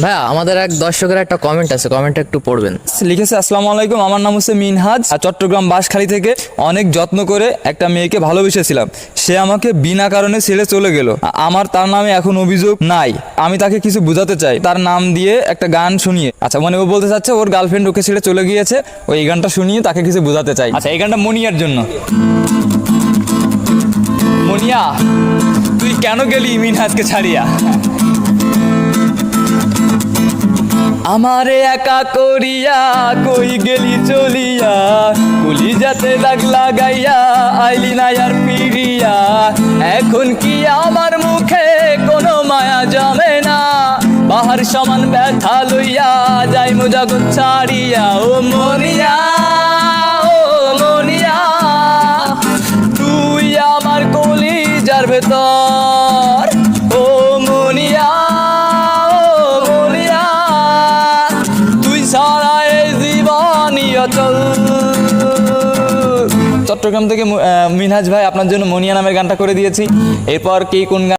ভাইয়া আমাদের এক দর্শকের একটা কমেন্ট আছে, কমেন্টটা একটু পড়বেন। লিখেছে, আসসালামু আলাইকুম, আমার নাম হচ্ছে মিনহাজ, চট্টগ্রাম বাঁশখালী থেকে। অনেক যত্ন করে একটা মেয়েকে ভালোবেসেছিলাম, সে আমাকে বিনা কারণে ছেড়ে চলে গেল। আমার তার নামে এখন অভিযোগ নাই, আমি তাকে কিছু বোঝাতে চাই তার নাম দিয়ে একটা গান শুনিয়ে। আচ্ছা, মানে ও বলতে চাচ্ছে ওর গার্লফ্রেন্ড ওকে ছেড়ে চলে গিয়েছে, ওই গানটা শুনিয়ে তাকে কিছু বোঝাতে চাই। আচ্ছা, এই গানটা মনিয়ার জন্য। মনিয়া, তুই কেন গেলি মিনহাজকে ছাড়িয়া? আমারে একা করিয়া কই গেলি চলিয়া, কলিজাতে দাগ লাগাইয়া আইলি না আর ফিরিয়া। এখন কি আমার মুখে কোনো মায়া জমে না, বাহার সমান ব্যথা লইয়া যাই জগৎ ছাড়িয়া। ও মনিয়া, ও মনিয়া, তুই আমার কলিজার ভেতর। ও মনিয়া, চট্টগ্রাম থেকে মিনহাজ ভাই আপনার জন্য মনিয়া নামের গানটা করে দিয়েছি। এরপর কে কোন গান